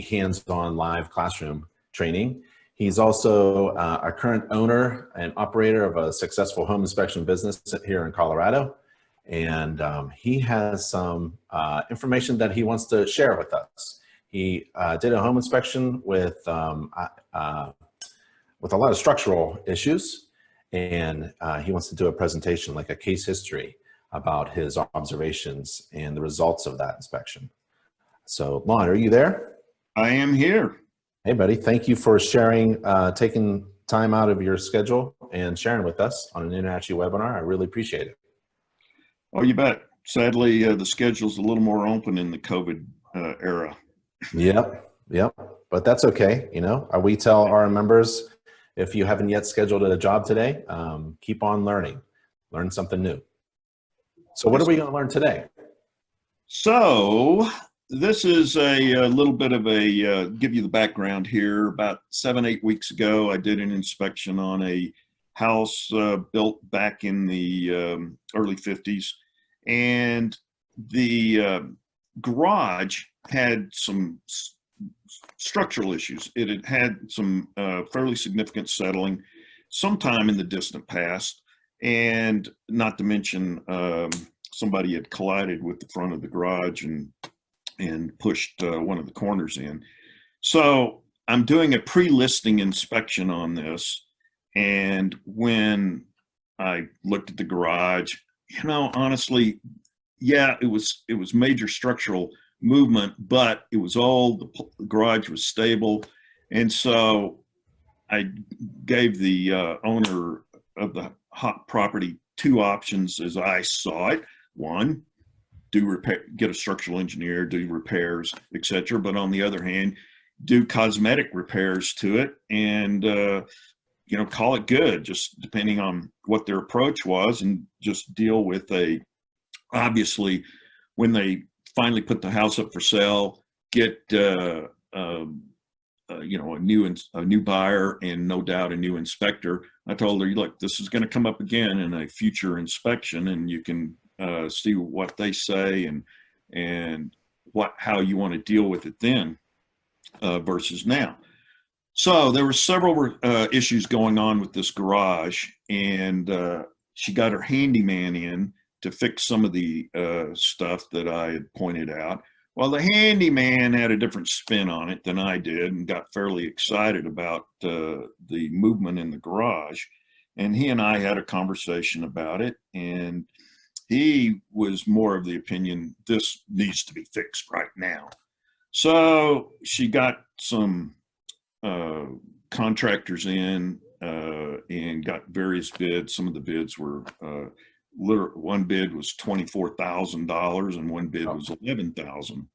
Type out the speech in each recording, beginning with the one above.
hands-on live classroom training. He's also a current owner and operator of a successful home inspection business here in Colorado. And he has some information that he wants to share with us. He did a home inspection with a lot of structural issues, and he wants to do a presentation, like a case history, about his observations and the results of that inspection. So, Lon, are you there? I am here. Hey, buddy. Thank you for sharing, taking time out of your schedule and sharing with us on an international webinar. I really appreciate it. Oh, you bet. Sadly, the schedule's a little more open in the COVID era. Yep. But that's okay. You know, we tell our members, if you haven't yet scheduled a job today, keep on learning. Learn something new. So what are we going to learn today? So this is a little bit of a, give you the background here. About 7-8 weeks ago, I did an inspection on a house built back in the early 50s. And the garage had some structural issues. It had had some fairly significant settling sometime in the distant past. And not to mention, somebody had collided with the front of the garage and pushed one of the corners in. So I'm doing a pre-listing inspection on this. And when I looked at the garage, you know, honestly, yeah, it was major structural movement, but it was old. The garage was stable. And so I gave the owner of the hot property two options as I saw it. One, get a structural engineer, do repairs, etc. But on the other hand, do cosmetic repairs to it and you know, call it good, just depending on what their approach was, and just deal with obviously, when they finally put the house up for sale, get you know, a new buyer and no doubt a new inspector. I told her, look, this is going to come up again in a future inspection, and you can see what they say and how you want to deal with it then versus now. So there were several issues going on with this garage, and she got her handyman in to fix some of the stuff that I had pointed out. Well, the handyman had a different spin on it than I did and got fairly excited about the movement in the garage. And he and I had a conversation about it, and he was more of the opinion, this needs to be fixed right now. So she got some contractors in and got various bids. Some of the bids were one bid was $24,000 and one bid was $11,000.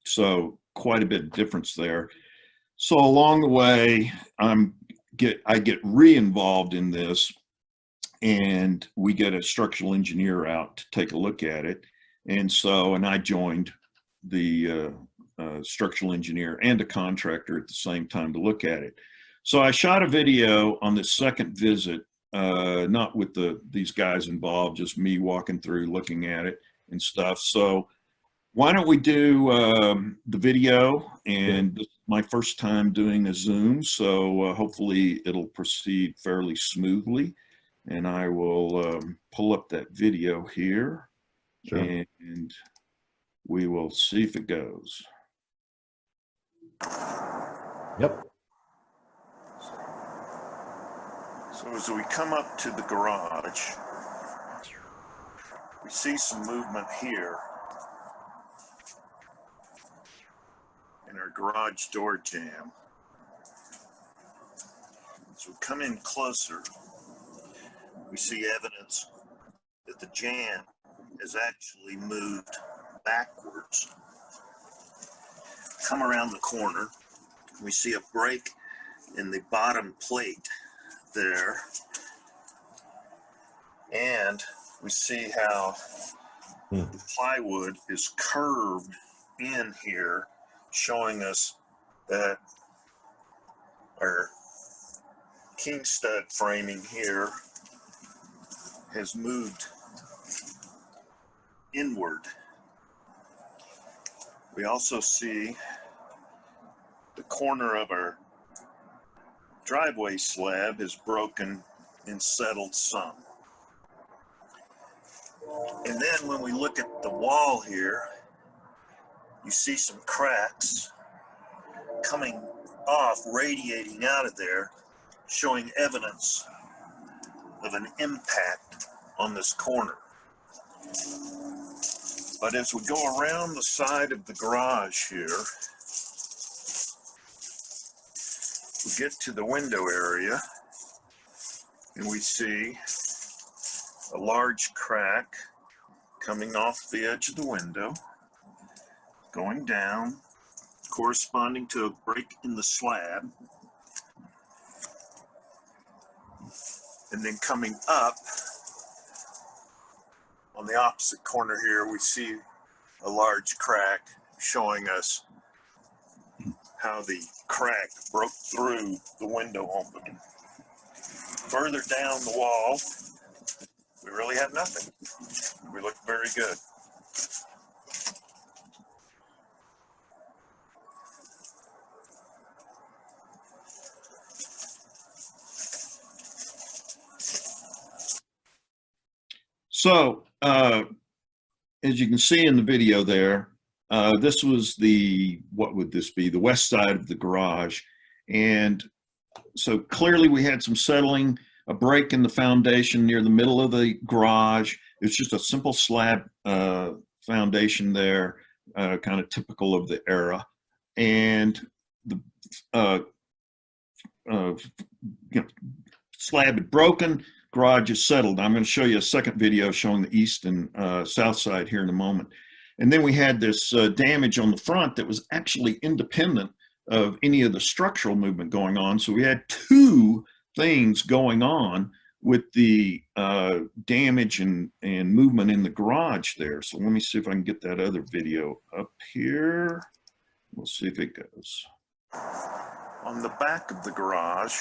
So quite a bit of difference there. So along the way, I get re-involved in this, and we get a structural engineer out to take a look at it. And I joined the structural engineer and a contractor at the same time to look at it. So I shot a video on this second visit, not with these guys involved, just me walking through, looking at it and stuff. So why don't we do the video? And this is my first time doing a Zoom, so hopefully it'll proceed fairly smoothly. And I will pull up that video here, sure, and we will see if it goes. Yep. So as we come up to the garage, we see some movement here in our garage door jamb. As we come in closer, we see evidence that the jamb has actually moved backwards. Come around the corner, we see a break in the bottom plate there, and we see how the plywood is curved in here, showing us that our king stud framing here has moved inward. We also see corner of our driveway slab is broken and settled some. And then when we look at the wall here, you see some cracks coming off, radiating out of there, showing evidence of an impact on this corner. But as we go around the side of the garage here, we get to the window area and we see a large crack coming off the edge of the window, going down, corresponding to a break in the slab, and then coming up on the opposite corner here, we see a large crack showing us how the crack broke through the window opening. Further down the wall, we really have nothing. We look very good. So, as you can see in the video there, this was what would this be? The west side of the garage. And so clearly we had some settling, a break in the foundation near the middle of the garage. It's just a simple slab foundation there, kind of typical of the era. And the slab had broken, garage is settled. I'm going to show you a second video showing the east and south side here in a moment. And then we had this damage on the front that was actually independent of any of the structural movement going on. So we had two things going on with the damage and movement in the garage there. So let me see if I can get that other video up here. We'll see if it goes. On the back of the garage,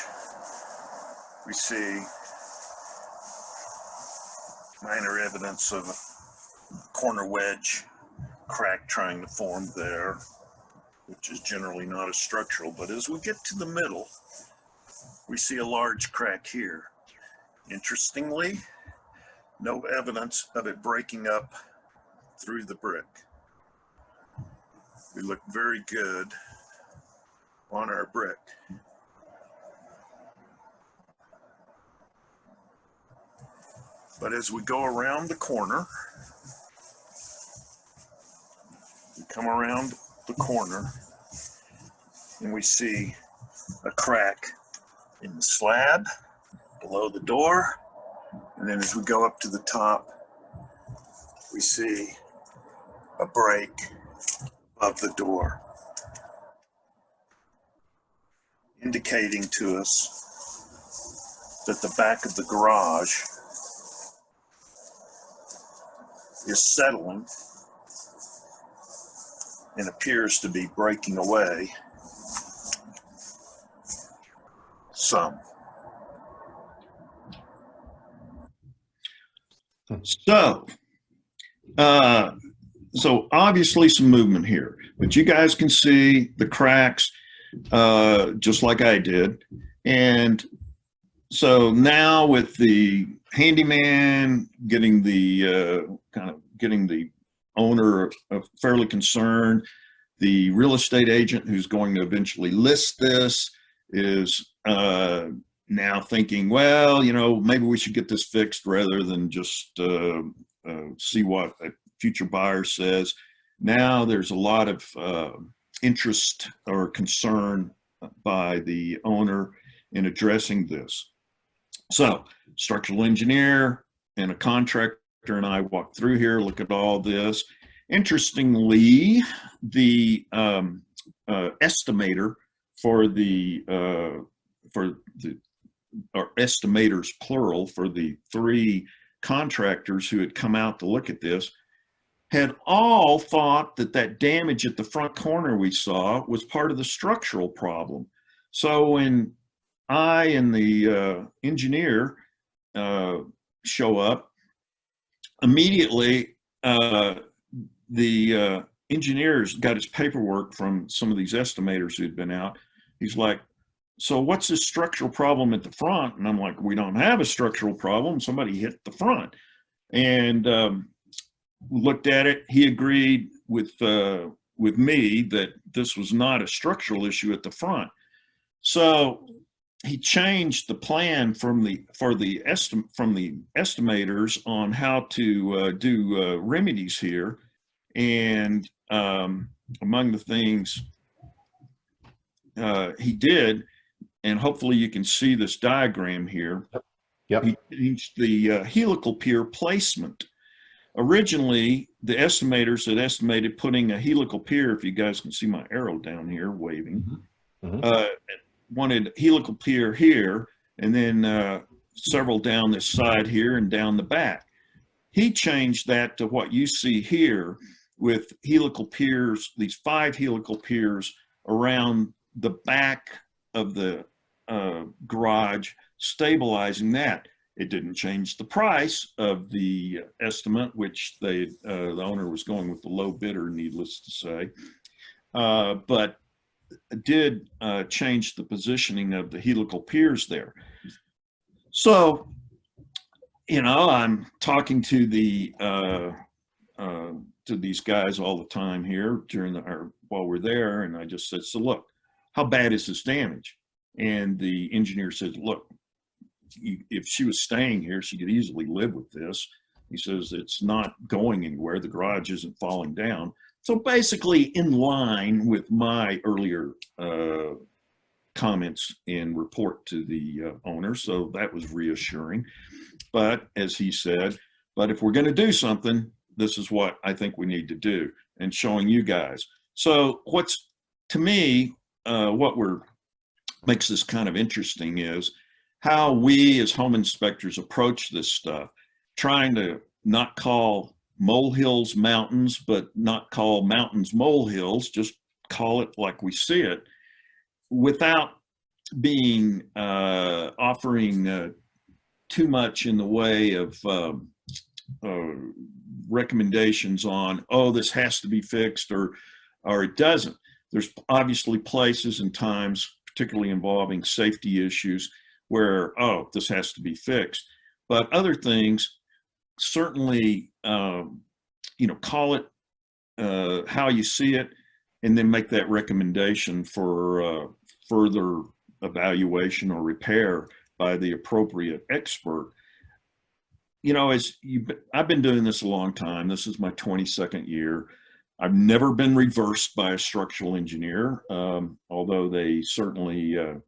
we see minor evidence of a corner wedge crack trying to form there, which is generally not a structural. But as we get to the middle, we see a large crack here. Interestingly, no evidence of it breaking up through the brick. We look very good on our brick. But as we go around the corner, we come around the corner and we see a crack in the slab below the door. And then as we go up to the top, we see a break above the door, indicating to us that the back of the garage is settling and appears to be breaking away some. So obviously some movement here, but you guys can see the cracks just like I did. And so now with the handyman getting the getting the owner fairly concerned, the real estate agent who's going to eventually list this is now thinking, well, you know, maybe we should get this fixed rather than just see what a future buyer says. Now there's a lot of interest or concern by the owner in addressing this. So structural engineer and a contractor and I walked through here, look at all this. Interestingly, the estimator for the or estimators plural for the three contractors who had come out to look at this had all thought that that damage at the front corner we saw was part of the structural problem. So when I and the engineer show up, immediately the engineers got his paperwork from some of these estimators who'd been out. He's like, so what's this structural problem at the front? And I'm like, we don't have a structural problem. Somebody hit the front. And looked at it. He agreed with me that this was not a structural issue at the front. So he changed the plan from the estimators on how to do remedies here. And among the things he did, and hopefully you can see this diagram here. Yep. He changed the helical pier placement. Originally, the estimators had estimated putting a helical pier, if you guys can see my arrow down here waving, wanted helical pier here, and then several down this side here and down the back. He changed that to what you see here with helical piers, these 5 helical piers around the back of the garage, stabilizing that. It didn't change the price of the estimate, which the owner was going with the low bidder, needless to say, but it did change the positioning of the helical piers there. So, you know, I'm talking to the to these guys all the time here while we're there, and I just said, so look, how bad is this damage? And the engineer said, look, if she was staying here, she could easily live with this. He says it's not going anywhere. The garage isn't falling down. So basically in line with my earlier comments and report to the owner. So that was reassuring. But as he said, but if we're going to do something, this is what I think we need to do, and showing you guys. So what's, to me, what makes this kind of interesting is how we as home inspectors approach this stuff, trying to not call molehills mountains, but not call mountains molehills, just call it like we see it, without being offering too much in the way of recommendations on, oh, this has to be fixed, or it doesn't. There's obviously places and times, particularly involving safety issues, where, oh, this has to be fixed. But other things, certainly, you know, call it how you see it, and then make that recommendation for further evaluation or repair by the appropriate expert. You know, I've been doing this a long time. This is my 22nd year. I've never been reversed by a structural engineer, although they certainly, you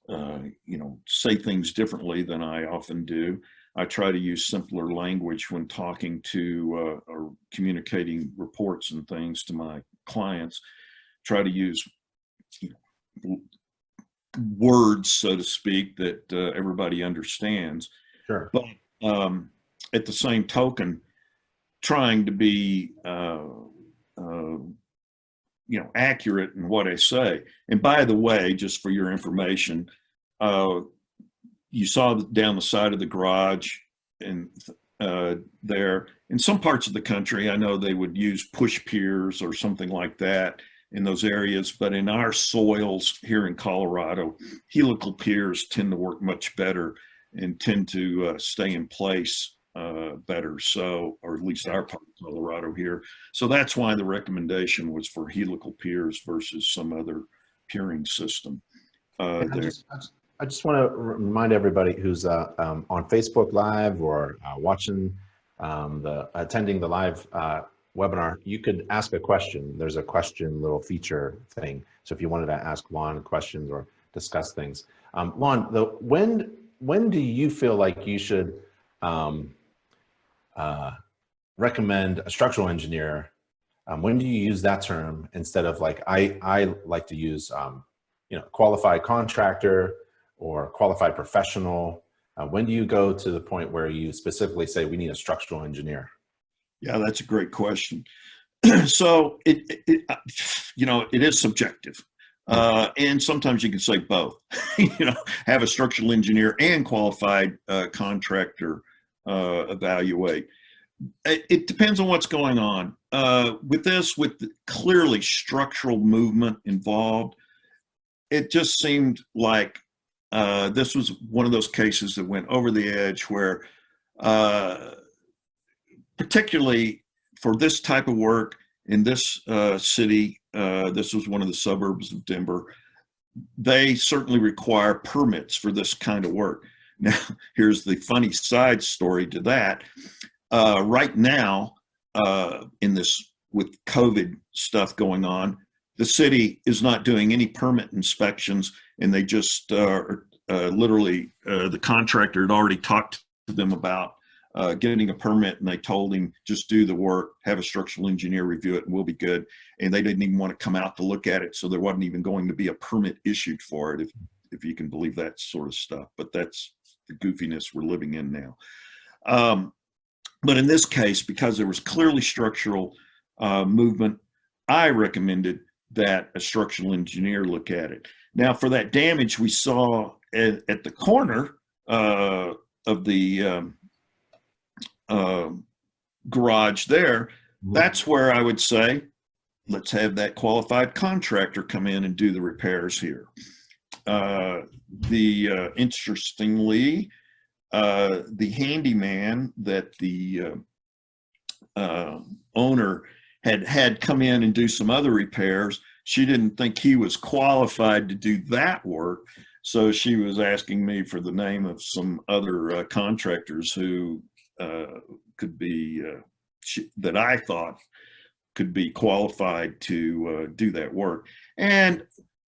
know, say things differently than I often do. I try to use simpler language when talking to or communicating reports and things to my clients. Try to use, you know, words, so to speak, that everybody understands. Sure. But at the same token, trying to be you know, accurate in what I say. And by the way, just for your information, you saw down the side of the garage and there, in some parts of the country, I know they would use push piers or something like that in those areas, but in our soils here in Colorado, helical piers tend to work much better and tend to stay in place better. So, or at least our part of Colorado here. So that's why the recommendation was for helical piers versus some other piering system. I just want to remind everybody who's on Facebook Live or watching attending the live webinar, you could ask a question. There's a question little feature thing. So if you wanted to ask Lon questions or discuss things, Lon, when do you feel like you should recommend a structural engineer? When do you use that term instead of, like, I like to use you know, qualified contractor or qualified professional? When do you go to the point where you specifically say we need a structural engineer? Yeah, that's a great question. So you know, it is subjective. And sometimes you can say both, you know, have a structural engineer and qualified contractor evaluate. It depends on what's going on. with this, with the clearly structural movement involved, it just seemed like this was one of those cases that went over the edge where, particularly for this type of work in this city, this was one of the suburbs of Denver, they certainly require permits for this kind of work. Now, here's the funny side story to that. Right now, in this, with COVID stuff going on, the city is not doing any permit inspections, and they just literally, the contractor had already talked to them about getting a permit, and they told him just do the work, have a structural engineer review it, and we'll be good. And they didn't even want to come out to look at it, so there wasn't even going to be a permit issued for it, if you can believe that sort of stuff. But that's the goofiness we're living in now. But in this case, because there was clearly structural movement, I recommended that a structural engineer look at it. Now, for that damage we saw at the corner of the garage there, that's where I would say, let's have that qualified contractor come in and do the repairs here. Interestingly, the handyman that the owner had come in and do some other repairs, she didn't think he was qualified to do that work. So she was asking me for the name of some other contractors who could be, that I thought could be qualified to do that work. And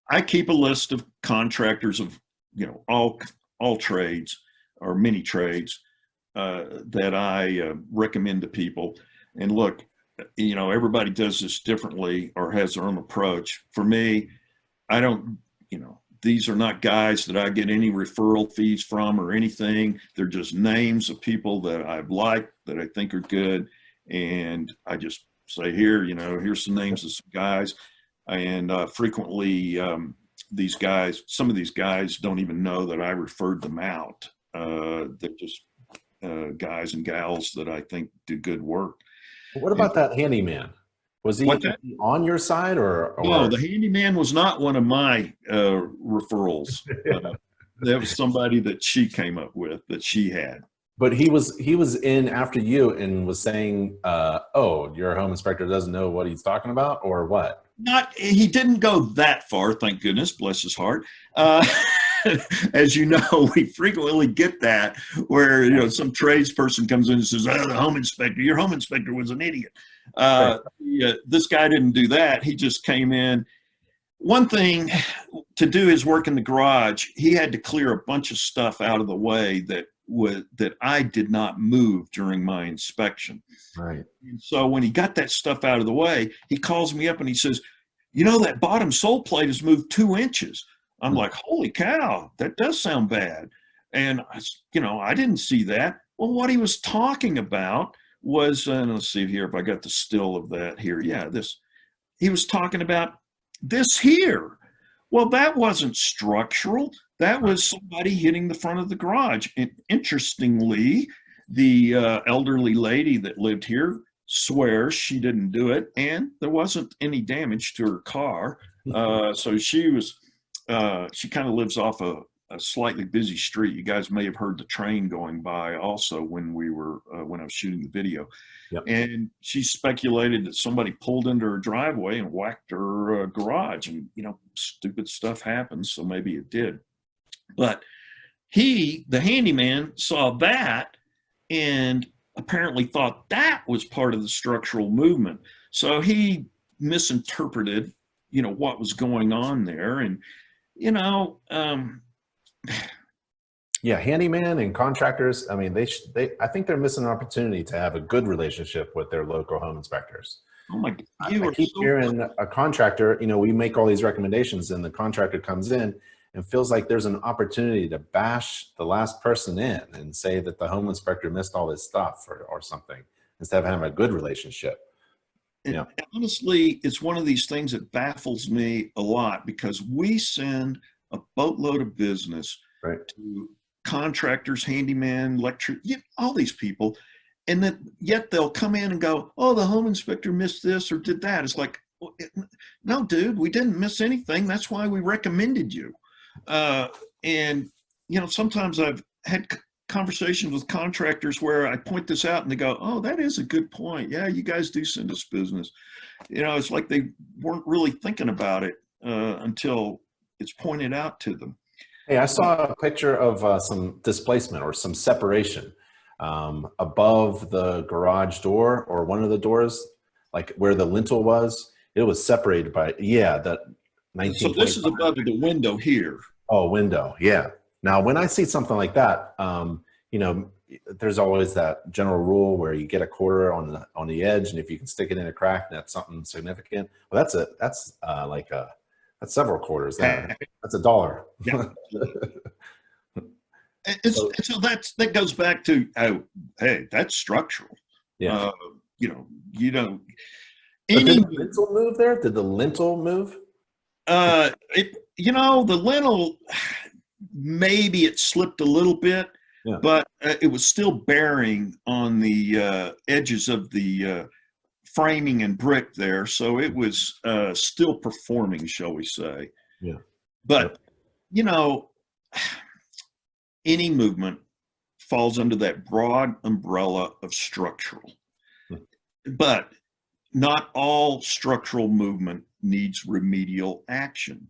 I keep a list of contractors of, all trades or many trades that I recommend to people. And look, everybody does this differently or has their own approach. For me, I don't, these are not guys that I get any referral fees from or anything. They're just names of people that I've liked, that I think are good. And I just say, here's some names of some guys. And frequently these guys, some of these guys don't even know that I referred them out. They're just guys and gals that I think do good work. What about that handyman? Was he on your side or? No, the handyman was not one of my referrals. That was somebody that she came up with, that she had. But he was in after you and was saying, "Oh, your home inspector doesn't know what he's talking about," or what? He didn't go that far, thank goodness, bless his heart. As you know, we frequently get that where, some tradesperson comes in and says, "Oh, the home inspector, your home inspector was an idiot." This guy didn't do that. He just came in. One thing, to do his work in the garage, he had to clear a bunch of stuff out of the way that I did not move during my inspection. Right. And so when he got that stuff out of the way, he calls me up and he says, that bottom sole plate has moved 2 inches. I'm like, holy cow, that does sound bad. And, I didn't see that. Well, what he was talking about was, and let's see here if I got the still of that here. Yeah, he was talking about this here. Well, that wasn't structural. That was somebody hitting the front of the garage. And interestingly, the elderly lady that lived here swears she didn't do it, and there wasn't any damage to her car. So she kind of lives off a slightly busy street. You guys may have heard the train going by also when I was shooting the video. Yep. And she speculated that somebody pulled into her driveway and whacked her garage, and stupid stuff happens, so maybe it did. But the handyman, saw that and apparently thought that was part of the structural movement. So he misinterpreted, what was going on there. And, yeah, handyman and contractors, I mean, I think they're missing an opportunity to have a good relationship with their local home inspectors. Oh my God. I keep hearing a contractor, we make all these recommendations and the contractor comes in and feels like there's an opportunity to bash the last person in and say that the home inspector missed all this stuff or something, instead of having a good relationship. Honestly, it's one of these things that baffles me a lot, because we send a boatload of business to contractors, handyman, electric, all these people. and then yet they'll come in and go, oh, the home inspector missed this or did that. It's like, well, no, dude, we didn't miss anything. That's why we recommended you. And, you know, sometimes I've had conversations with contractors where I point this out and they go, oh, that is a good point. Yeah, you guys do send us business. You know, it's like they weren't really thinking about it until it's pointed out to them. Hey, I saw a picture of some displacement or some separation above the garage door or one of the doors, like where the lintel was. It was separated by, yeah, that 1925. So this is above the window here. Oh, window, yeah. Now, when I see something like that, you know, there's always that general rule where you get a quarter on the edge, and if you can stick it in a crack, that's something significant. Well, that's several quarters there. That's $1. Yeah. So that goes back to, oh, hey, that's structural. Yeah. You know, you don't. Did the lintel move there? Did the lintel move? You know, the lintel, maybe it slipped a little bit, yeah. But it was still bearing on the edges of the framing and brick there. So it was still performing, shall we say. Yeah. But, you know, any movement falls under that broad umbrella of structural. But not all structural movement needs remedial action.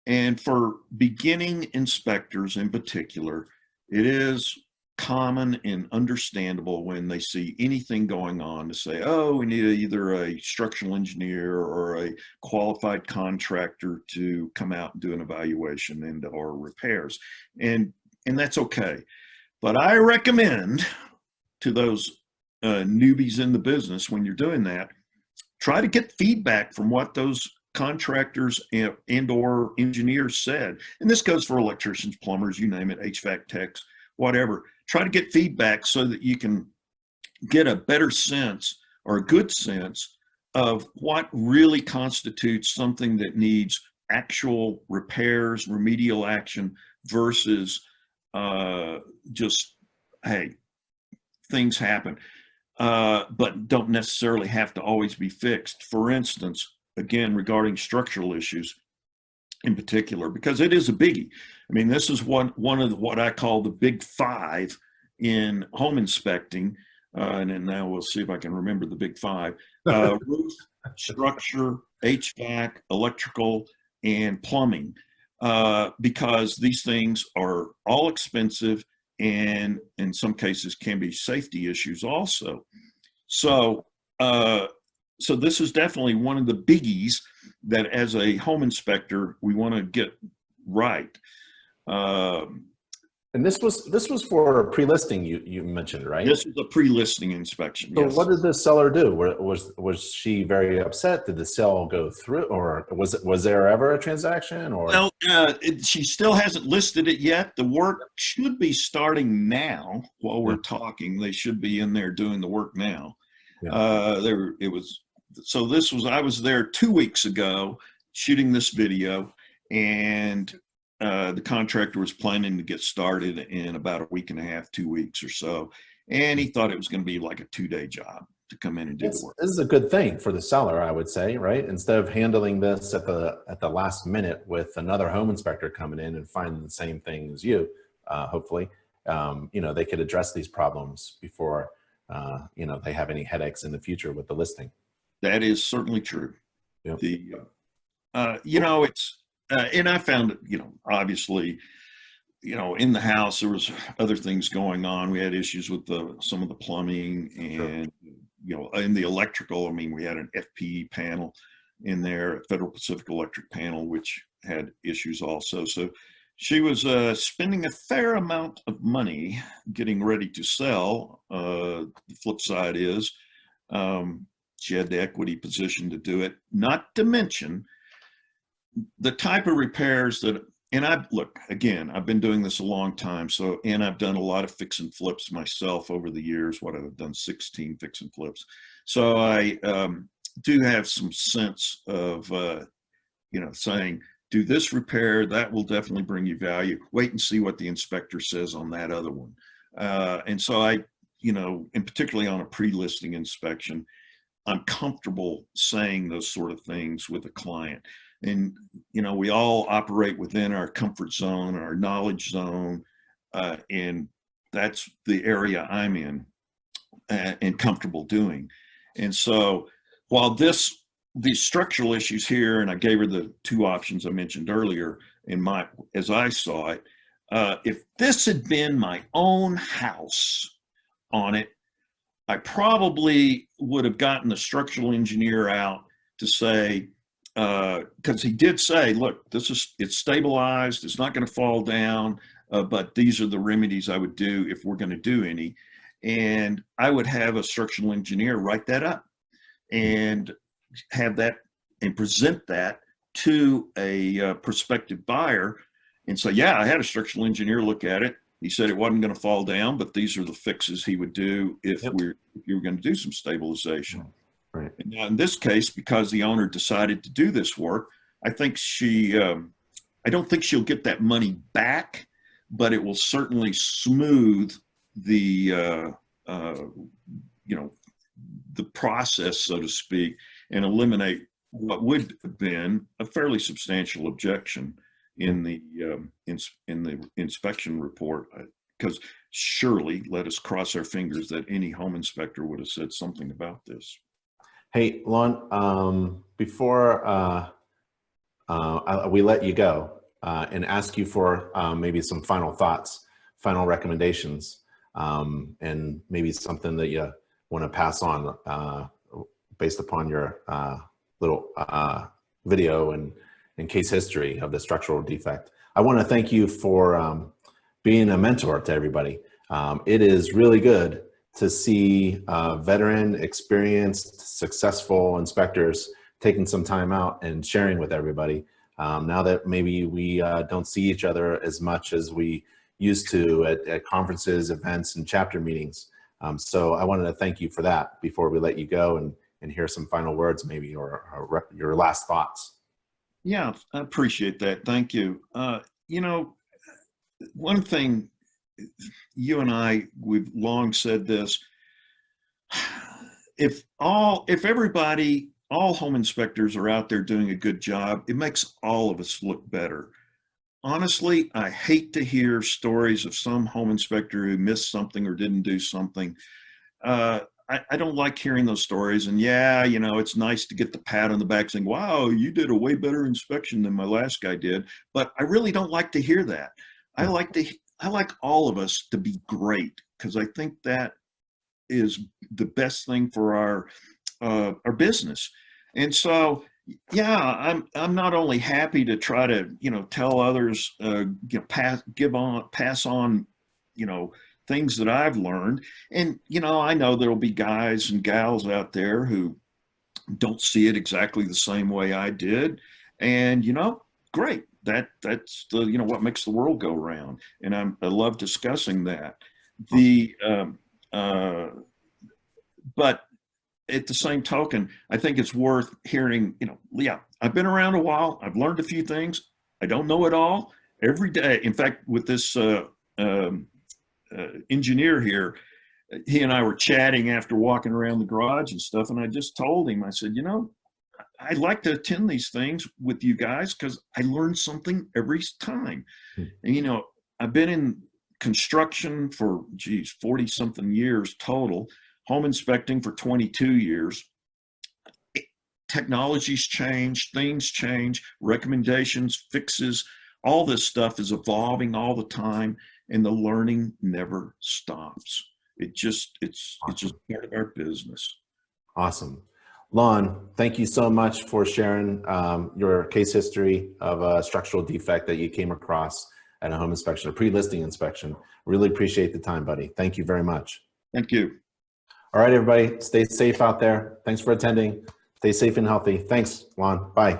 And for beginning inspectors in particular, it is common and understandable when they see anything going on to say, oh, we need either a structural engineer or a qualified contractor to come out and do an evaluation and or repairs. And that's okay. But I recommend to those newbies in the business, when you're doing that, try to get feedback from what those contractors and or engineers said. And this goes for electricians, plumbers, you name it, HVAC techs, whatever. Try to get feedback so that you can get a better sense or a good sense of what really constitutes something that needs actual repairs, remedial action versus just, hey, things happen, but don't necessarily have to always be fixed. For instance, again, regarding structural issues in particular, because it is a biggie. I mean, this is one of what I call the big five in home inspecting. And then now we'll see if I can remember the big five: roof, structure, HVAC, electrical, and plumbing, because these things are all expensive and in some cases can be safety issues also. So, so this is definitely one of the biggies that as a home inspector, we want to get right. And this was for a pre-listing you mentioned, right? This is a pre-listing inspection. So yes. What did the seller do? Was she very upset? Did the sale go through, or was there ever a transaction? Or well, she still hasn't listed it yet. The work should be starting now while we're talking. They should be in there doing the work now. Yeah. I was there 2 weeks ago shooting this video, and the contractor was planning to get started in about a week and a half, 2 weeks or so. And he thought it was going to be like a 2-day job to come in and do the work. This is a good thing for the seller, I would say, right? Instead of handling this at the last minute with another home inspector coming in and finding the same thing as you, hopefully, you know, they could address these problems before, you know, they have any headaches in the future with the listing. That is certainly true. Yep. You know, and I found, you know, obviously, you know, in the house, there was other things going on. We had issues with some of the plumbing and, you know, in the electrical. I mean, we had an FPE panel in there, a Federal Pacific Electric panel, which had issues also. So she was spending a fair amount of money getting ready to sell. The flip side is she had the equity position to do it, not to mention the type of repairs that, and I've been doing this a long time. So, and I've done a lot of fix and flips myself over the years. I've done 16 fix and flips. So I do have some sense of, you know, saying, do this repair, that will definitely bring you value. Wait and see what the inspector says on that other one. And so I you know, and particularly on a pre-listing inspection, I'm comfortable saying those sort of things with a client. And, you know, we all operate within our comfort zone, our knowledge zone, and that's the area I'm in and comfortable doing. And so while these structural issues here, and I gave her the two options I mentioned earlier as I saw it, if this had been my own house on it, I probably would have gotten the structural engineer out to say, because he did say, look, it's stabilized, it's not going to fall down, but these are the remedies I would do if we're going to do any. And I would have a structural engineer write that up and have that and present that to a prospective buyer and say, yeah, I had a structural engineer look at it. He said it wasn't going to fall down, but these are the fixes he would do if you were going to do some stabilization. Right. And now in this case, because the owner decided to do this work, I think I don't think she'll get that money back, but it will certainly smooth the, you know, the process, so to speak, and eliminate what would have been a fairly substantial objection in the inspection report. Because surely, let us cross our fingers that any home inspector would have said something about this. Hey, Lon, before we let you go and ask you for maybe some final thoughts, final recommendations, and maybe something that you want to pass on based upon your little video and case history of the structural defect. I want to thank you for being a mentor to everybody. It is really good to see veteran, experienced, successful inspectors taking some time out and sharing with everybody. Now that maybe we don't see each other as much as we used to at conferences, events, and chapter meetings. So I wanted to thank you for that before we let you go and hear some final words maybe, or your last thoughts. Yeah, I appreciate that. Thank you. You know, one thing, you and we've long said this, if everybody, all home inspectors are out there doing a good job, it makes all of us look better. Honestly, I hate to hear stories of some home inspector who missed something or didn't do something. I don't like hearing those stories. And yeah, you know, it's nice to get the pat on the back saying, wow, you did a way better inspection than my last guy did. But I really don't like to hear that. I like all of us to be great, because I think that is the best thing for our business. And so, yeah, I'm not only happy to try to, you know, tell others, you know, pass on, you know, things that I've learned. And, you know, I know there'll be guys and gals out there who don't see it exactly the same way I did. And, you know, great. That's the, you know, what makes the world go round. And I love discussing that. But at the same token, I think it's worth hearing, you know, yeah, I've been around a while. I've learned a few things. I don't know it all every day. In fact, with this engineer here, he and I were chatting after walking around the garage and stuff. And I just told him, I said, you know, I like to attend these things with you guys because I learn something every time. And, you know, I've been in construction for, 40 something years total, home inspecting for 22 years. Technologies change, things change, recommendations, fixes, all this stuff is evolving all the time, and the learning never stops. It's just part of our business. Awesome. Lon, thank you so much for sharing your case history of a structural defect that you came across at a home inspection, a pre-listing inspection. Really appreciate the time, buddy. Thank you very much. Thank you. All right, everybody, stay safe out there. Thanks for attending. Stay safe and healthy. Thanks, Lon. Bye.